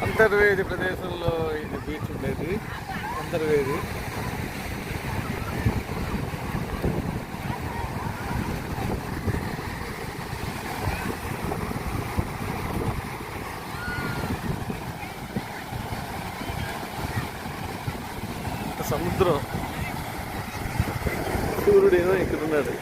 అంతర్వేది ప్రదేశంలో ఇది బీచ్ ఉండేది. అంతర్వేది సముద్రం, సూర్యుడేమో ఇక్కడ ఉన్నాడు.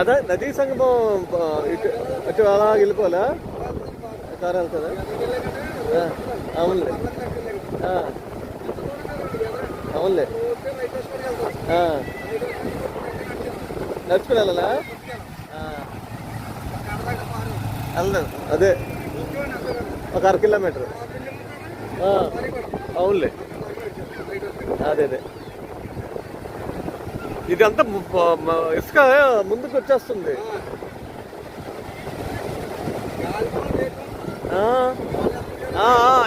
అదే నదీ సంగమం ఇటు అలా వెళ్ళిపోవాలా? కారు వెళ్తుందా? అవునులే అవునులే. నడుచుకుని వెళ్ళాలా? వెళ్దాం. అదే ఒక 1/2 కిలోమీటర్. అవునులే. అదే అదే. ఇదంతా ఇసుక ముందుకు వచ్చేస్తుంది.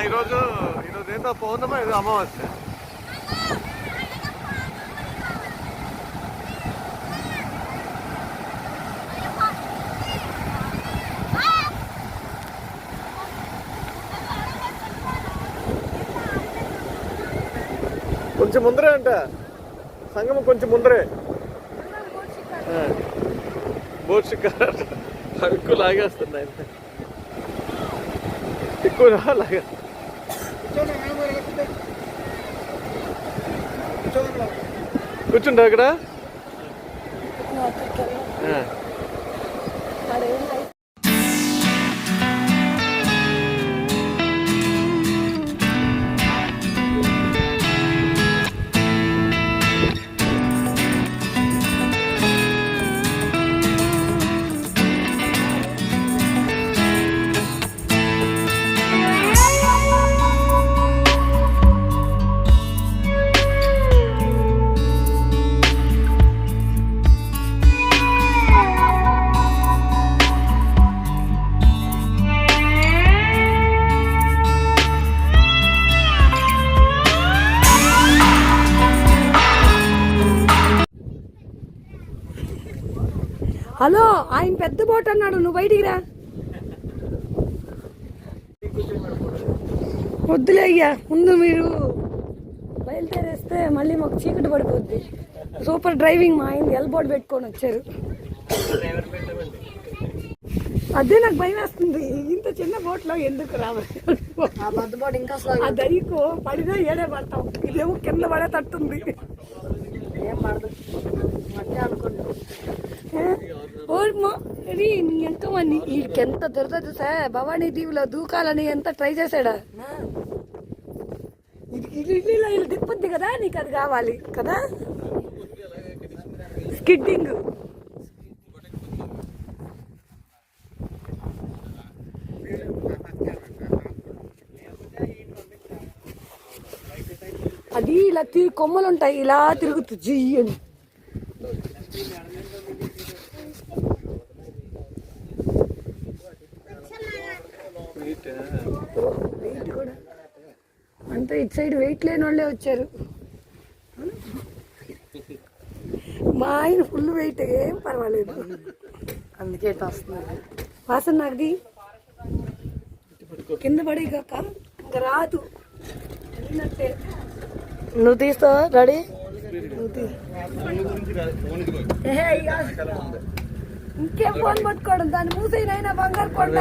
ఈరోజు ఏంటో పౌర్ణమా, ఏదో అమావాస్య. కొంచెం ముందరే అంట సంగమం, కొంచెం ముందరే. బోట్ షికారు ఎక్కువ లాగేస్తున్నాయి, ఎక్కువ లాగా. కూర్చుంటా అక్కడ. హలో, ఆయన పెద్ద బోట్ అన్నాడు, నువ్వు బయటికి రా. వద్దులే అయ్యా, ముందు మీరు బయలుదేరేస్తే మళ్ళీ మాకు చీకటి పడిపోద్ది. సూపర్ డ్రైవింగ్ మా ఆయన ఎల్ బోర్డు పెట్టుకొని వచ్చారు. అదే నాకు భయం వేస్తుంది, ఇంత చిన్న బోట్ లో ఎందుకు రావాలి. ఆ దయ్యకు పడినా ఏడే పడతాం, ఇదేమో కింద పడే తట్టుంది. ఏం పడదు ఎంతో మంది వీడికి ఎంత దొరకదు సార్. భవానీ దీవిలో దూకాలని ఎంత ట్రై చేశాడా. వీడికి ఇడ్లీలో ఇలా తిప్పుద్ది కదా, నీకు అది కావాలి కదా. స్కిడ్డింగ్. అది ఇలా కొమ్మలు ఉంటాయి, ఇలా తిరుగుతుంది జీ అని. వెయిట్ కూడా అంతా ఇటు సైడ్ వెయిట్ లేని వాళ్ళే వచ్చారు. మా ఆయన ఫుల్ వెయిట్, ఏం పర్వాలేదు. అందుకే వస్తుంది వాసన నాకుది కింద పడి కాక ఇంకా రాదు. వెళ్ళినట్టే. నువ్వు తీస్తావా రెడీ? ఇంకేం ఫోన్ పట్టుకోవడం, దాన్ని మూసైనా బంగారు కొండ.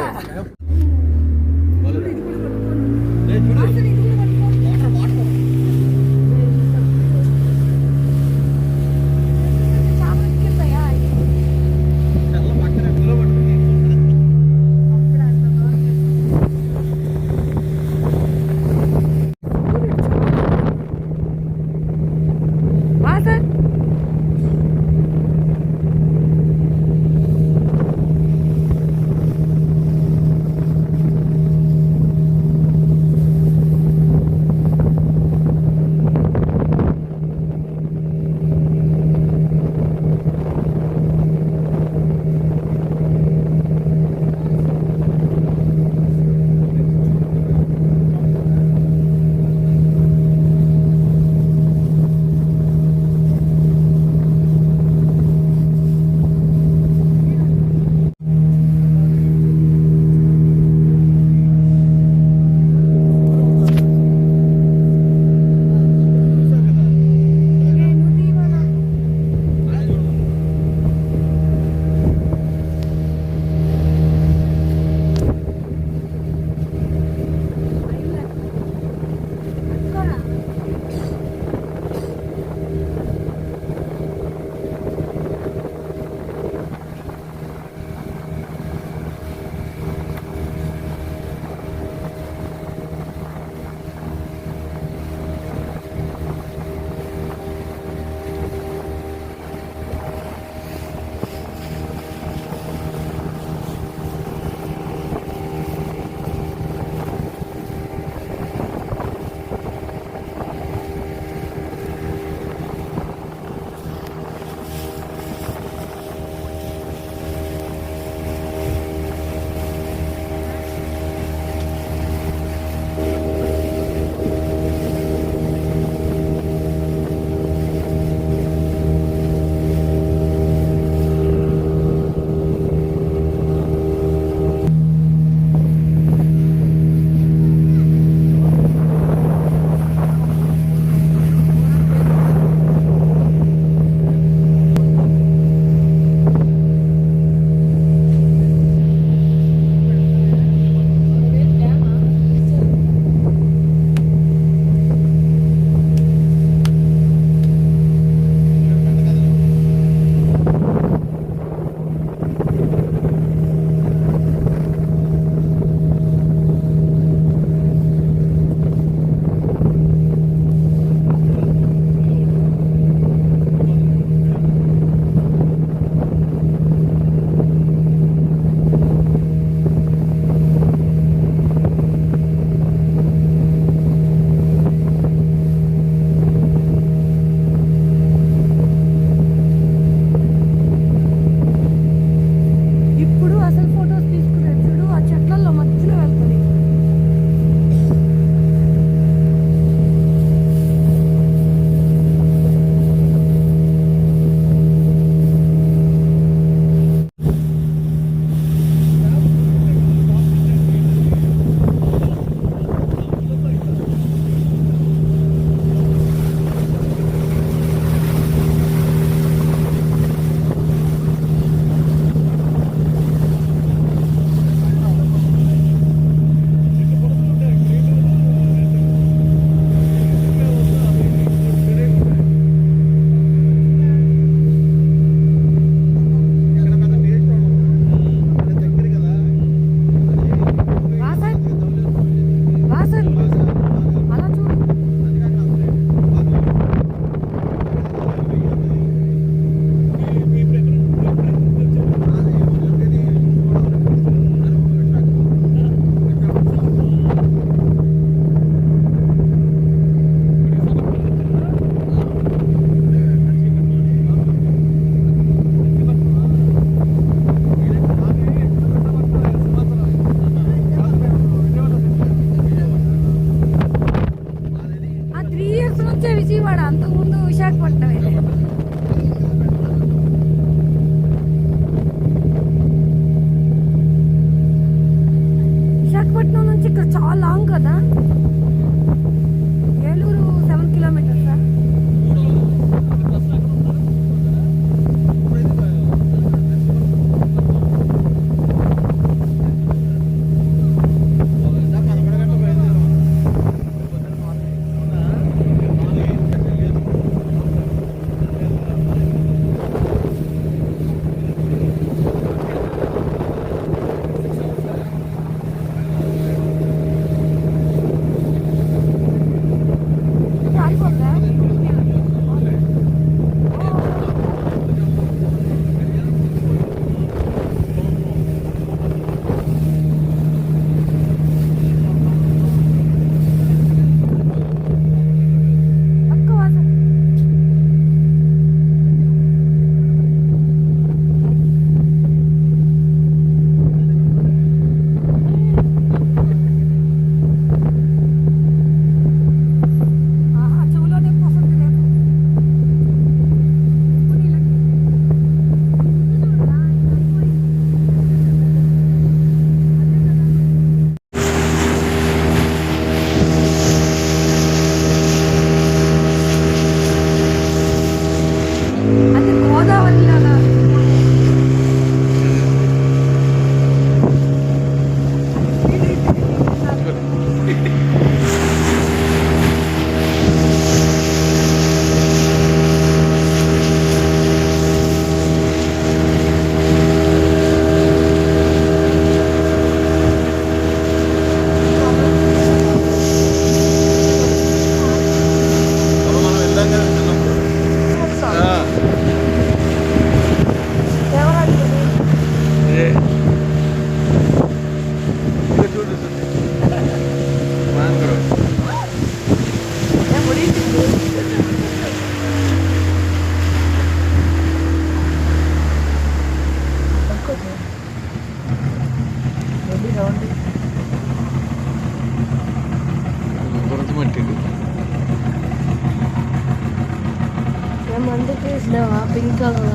మేము అందుకే వేసినావా పింక్ కలర్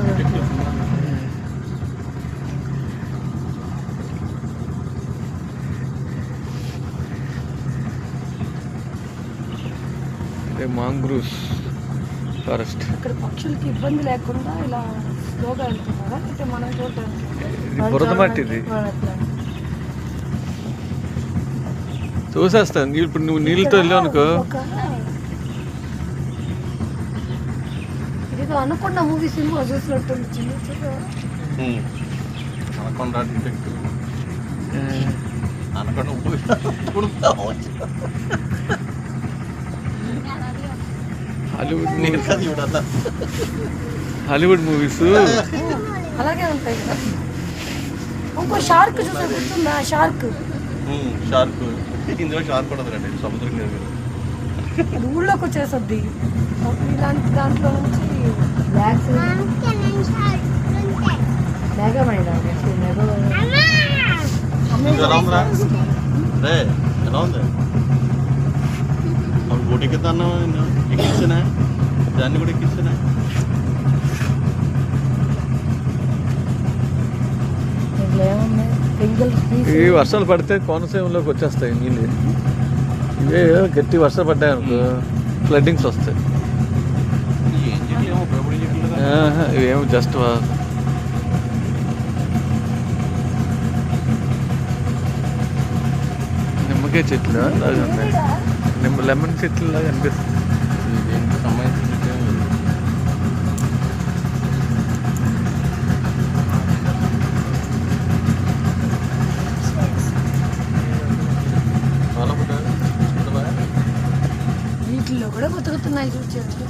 మాంగ్రూవ్స్ ఫారెస్ట్. ఇక్కడ పక్షులకి ఇబ్బంది లేకుండా ఇలా స్లోగా వెళ్తున్నారా అయితే మనం చూడడానికి ఇది బురద మట్టి ఇది చూసేస్తాను. ఇప్పుడు నువ్వు నీళ్ళతో వెళ్ళావు అనుకో. ఇది అనుకున్న మూవీ సినిమా చూసినట్టుంది చిన్న చిన్న హాలీవుడ్ మూవీస్ అలాగే ఉంటాయి కదా. ఇంకో షార్క్ చూసా గుర్తుందా? షార్క్ ఇందులో షార్క్ కూడా రండి సముద్రం అది ఊళ్ళోకి వచ్చేసద్ది. ఇలాంటి దాంట్లో నుంచి ఎలా ఉందిరా రే ఎలా ఉంది అప్పుడు బోట్ ఎక్కిద్దాను ఎక్కించానా దాన్ని కూడా ఎక్కించానా ఈ వర్షాలు పడితే కోనసీమలోకి వచ్చేస్తాయి నీళ్ళు. ఇవే గట్టి వర్షాలు పడ్డాయి అనుకో ఫ్లడ్డింగ్స్ వస్తాయి. ఏం చెట్లేమో ఉపయోగపడే చెట్లు ఇవేమో జస్ట్ నిమ్మకాయ చెట్లు లాగా ఉన్నాయి. లెమన్ చెట్లు లాగా అనిపిస్తుంది. దేనికి సంబంధించిన వీటిల్లో కూడా బతుకుతున్నాయి చూసేది.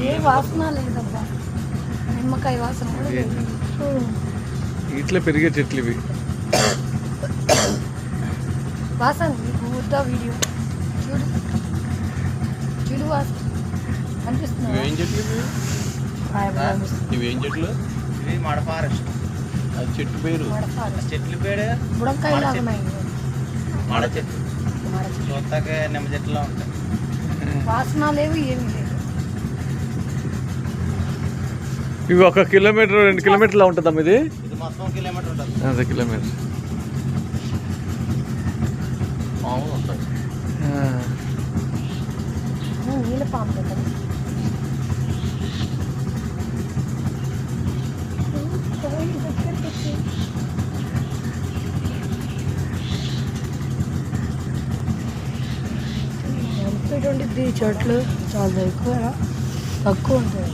ఏ వాసన లేదబ్బా, నిమ్మకాయ వాసన కూడా లేదు. ఇట్లా పెరిగే చెట్లు ఇవి. వాసన నీకు వద్దా? వీడియో చూడు చూడు వాసన అనిపిస్తుంది. ఇవేం చెట్లు ఇవేం చెట్లు ఇది మడ ఫారెస్ట్. అది చెట్టు పేరు చెట్ల పేరు బుడంకాయ లాగా ఉన్నాయి. మడ చెట్లు. చూస్తాకే నిమ్మ చెట్లులా ఉంటాయి. వాసన లేవు ఏమీ లేదు. ఇవి 1 కిలోమీటర్ 2 కిలోమీటర్లా ఉంటుందమ్మా ఇది. ఇది మొత్తం కిలోమీటర్ ఉంటుంది. అదే కిలోమీటర్. మామూలు ఉంటాయి. నీళ్ళ పాము కదా. ఎంత ఉండిద్ది చెట్లు చాలా ఎక్కువ తక్కువ ఉంటాయి.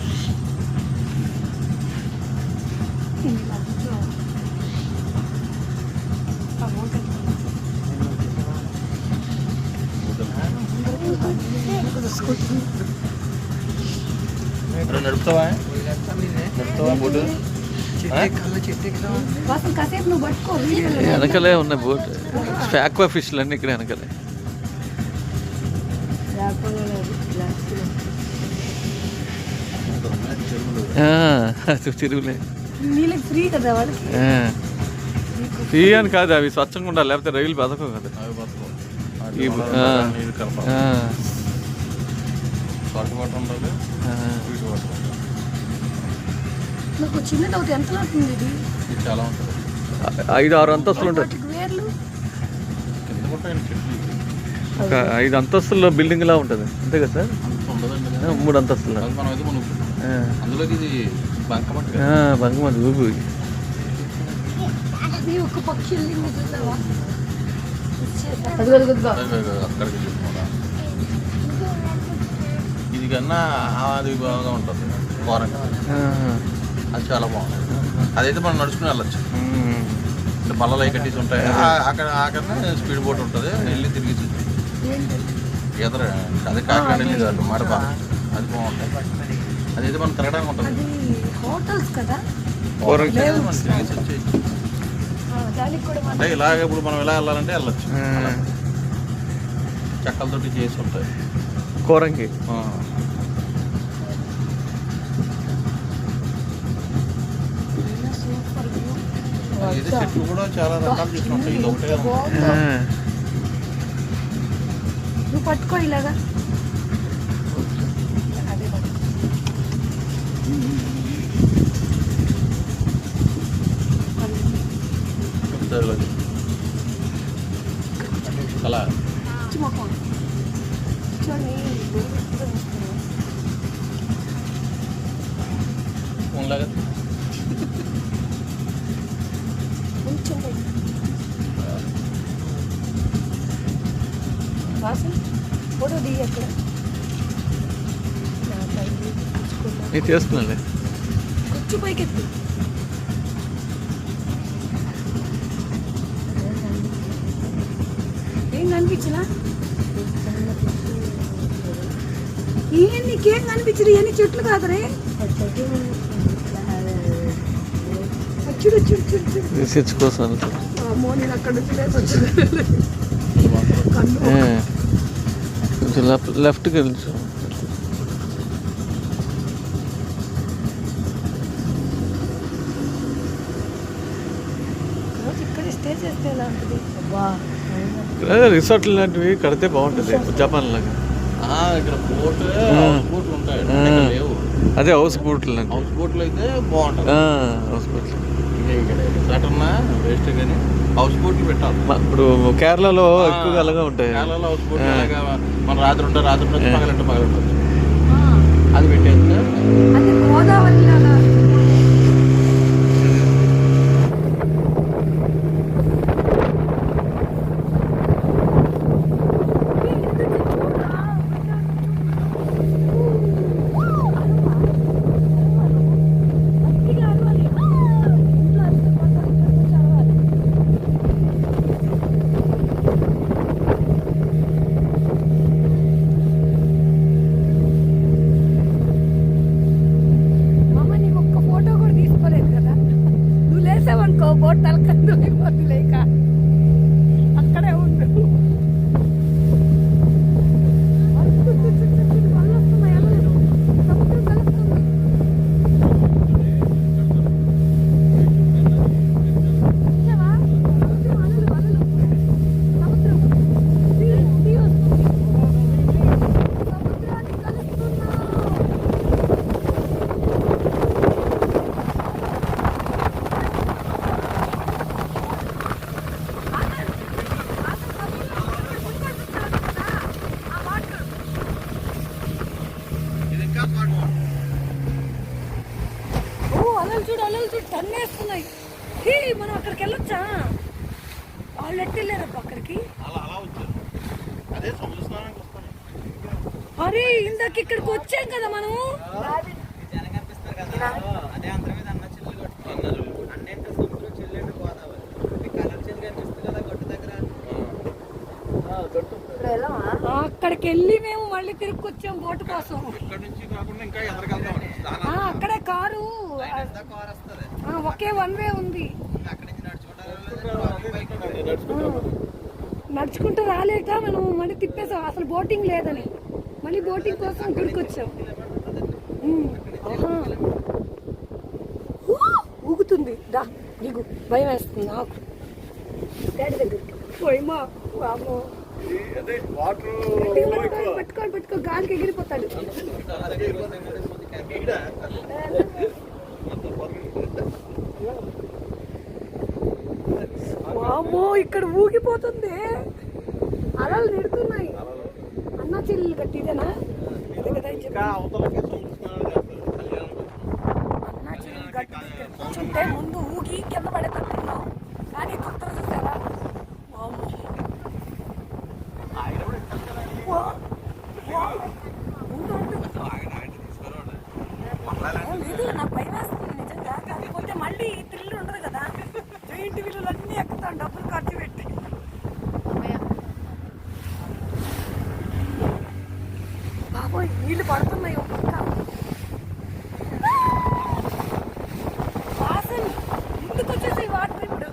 నడుపుతావా బోటు వాసన కాసేపు నువ్వు పట్టుకో. వెనకలే ఉన్నాయి బోట్. ఆక్వా ఫిష్లు అన్నీ ఇక్కడ వెనకలే. చెరువులే నీళ్ళకి ఫ్రీ కదా వాళ్ళకి. ఫ్రీ అని కాదు, అవి స్వచ్ఛంగా ఉండాలి, లేకపోతే రైలు బతకవు కదా. అవి బతుకో ఈ- నీరు కలప సాల్ట్ వాటర్ ఉండాలి స్వీట్ వాటర్ ఉండాలి. నాకు చిన్న డౌట్ ఎంత ఉంటుంది ఇది? ఇది చాలా ఉంటుంది. 5-6 అంతస్తులు ఉంటుంది. వాటికి వేర్లు కింద ఉంటాయండి చెట్లు ఒక 5 అంతస్తుల్లో బిల్డింగ్ లా ఉంటుంది అంతే కదా సార్? అంత ఉండదండి 3 అంతస్తులు. అది మనం అయితే మనం అందులోకి ఇది బంకమట్టి బంగమది ఊపి. అది ఒక పక్షి వెళ్ళింది చూసావా? అక్కడికి చెప్పుకోదా ఇది కన్నా అది బాగా ఉంటుంది కూరగా. అది చాలా బాగుంటుంది. అదైతే మనం నడుచుకుని వెళ్ళచ్చు. బల్లలు అవి కట్టేసి ఉంటాయి అక్కడ ఆకన్నా స్పీడ్ బోట్ ఉంటుంది. వెళ్ళి తిరిగి ఎదర అదే కాకినాడ వెళ్ళి కాదు మడప. అది బాగుంటుంది. అదైతే మనం తిరగడానికి ఉంటుంది. హోటల్స్ కదా. మనం తిరిగేసి వచ్చేయచ్చు. దానికి కూడా అంటే ఇలాగ ఇప్పుడు మనం ఇలా వెళ్ళాలంటే వెళ్ళచ్చు. చెక్కలతోటి చేసి ఉంటాయి కూరంగి. ఇది చెట్లు కూడా చాలా రకాలు చెట్లు ఉంటాయి. ఇది ఒకటే నువ్వు పట్టుకో ఇలాగా. ఫోన్లాగా కొంచెం పైకి. వాసన ఫోటో దిగి అక్కడ నేను చేస్తున్నానులే. కొంచెం పైకి ఎత్తు. ఏం కనిపించినా ఏం నీకేం కనిపించదు, ఎన్ని చెట్లు కాదరే. చూడు చూడు చూడు చూడు. రీసెర్చ్ కోసం వెళ్తాం. అమ్మో నేను అక్కడ నుంచి లేచి వచ్చాను. కన్ను. కొంచెం లెఫ్ట్కి వెళ్ళచ్చు. రోజు ఇక్కడ స్టే చేస్తే ఎలా ఉంటుంది? రిసార్ట్ లాంటివి కడితే బాగుంటుంది జపాన్ లాగా. ఇక్కడ బోట్ హౌస్ బోట్లు ఉంటాయి, ఇక్కడ లేవు. అదే హౌస్ బోట్లు లాంటి. హౌస్ బోట్లు అయితే బాగుంటుంది. హౌస్ బోట్లు ఇక్కడ రిసార్ట్ ఉన్నా వేస్ట్ కానీ హౌస్ బోట్లు పెట్టాలి. ఇప్పుడు కేరళలో ఎక్కువగా అలాగా ఉంటాయి. కేరళలో హౌస్ బోట్లు అలాగా మన రాత్రి ఉంటే పగలంటే పగలంటుంది. అది పెట్టేస్తే అది గోదావరి లాగా. అనుకో బోట్ తలకందు అయిపోద్ది లేక అక్కడే ఉండు. అలలు చూడు టన్నేస్తున్నాయి. మనం అక్కడికి వెళ్ళొచ్చా? వాళ్ళు ఎట్టెళ్ళారబ్బా అక్కడికి. అరే ఇందాక ఇక్కడికి వచ్చాం కదా మనం. అక్కడికి వెళ్ళి మేము మళ్ళీ తిరిగి వచ్చాం బోటు కోసం. అక్కడే కారు ఒకే వన్ వే ఉంది. నడుచుకుంటూ రాలేక మనం మళ్ళీ తిప్పేసాం, అసలు బోటింగ్ లేదని మళ్ళీ బోటింగ్ కోసం గుడికి వచ్చాం. ఊగుతుంది దా దిగు, భయం వేస్తుంది నాకు. డాడీ దగ్గరికి పోయిమా పట్టుకో గాలికి ఎగిరిపోతాడు. వామ్మో ఇక్కడ ఊగిపోతుంది, అలలు నిడుతున్నాయి. అన్నా చెల్లెలు గట్టి ఇదేనా? అన్నా చెల్లెలు గట్టి కూర్చుంటే ముందు ఊగి కింద పడేటట్టున్నాం, కానీ కుక్కలు చూసారా? లేదు నాకు భయం వేస్తుంది నిజంగా. కాకపోతే మళ్ళీ థ్రిల్ ఉండదు కదా, జైంట్ వీళ్ళు అన్నీ ఎక్కుతాను డబ్బులు ఖర్చు పెట్టి. బాబోయ్ నీళ్ళు పడుతున్నాయి ఒక పక్క. వాసన ముందుకు వచ్చేసి వాటర్ ఇప్పుడు.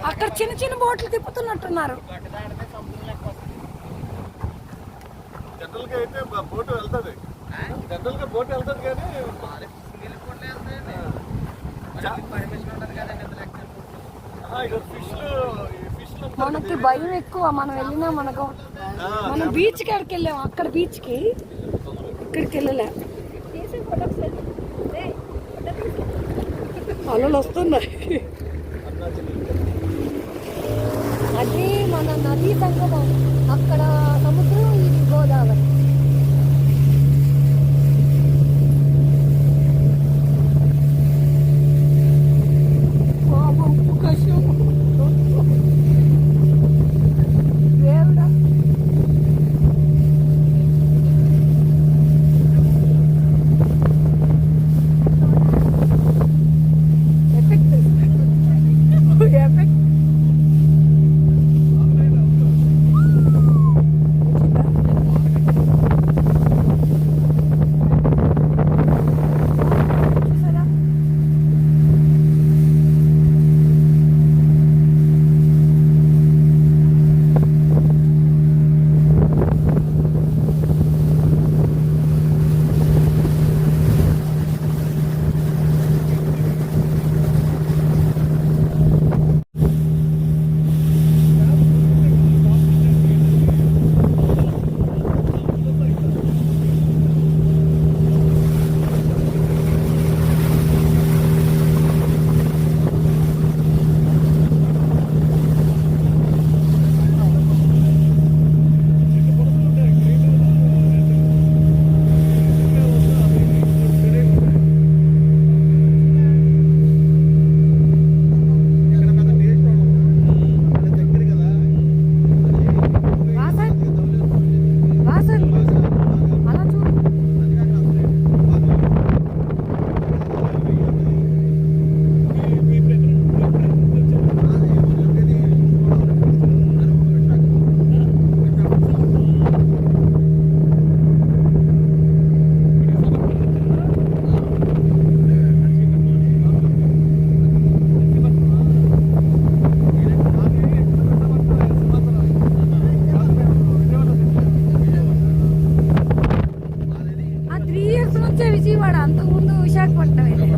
అక్కడ చిన్న చిన్న బోట్లు తిప్పుతున్నట్టున్నారు. జనరల్గా అయితే బోటు వెళ్తుంది, జనరల్గా బోటు వెళ్తుంది కానీ మనకి భయం ఎక్కువ. మనం వెళ్ళినా మనం బీచ్ కాడికి వెళ్ళాము, అక్కడ బీచ్కి ఇక్కడికి వెళ్ళలే, అలలు వస్తున్నాయి. అది మన నదీ సంగమం, అక్కడ సముద్రం, ఇది గోదావరి. బాబు ఉప్పు కషం దేవుడా. ఎఫెక్ట్ ఎఫెక్ట్ చూసారా? వాసన్ వాసన్ అలా చూడు. ఆ 3 years నుంచే విజయవాడ, అంతకుముందు విశాఖపట్నం వెళ్ళే.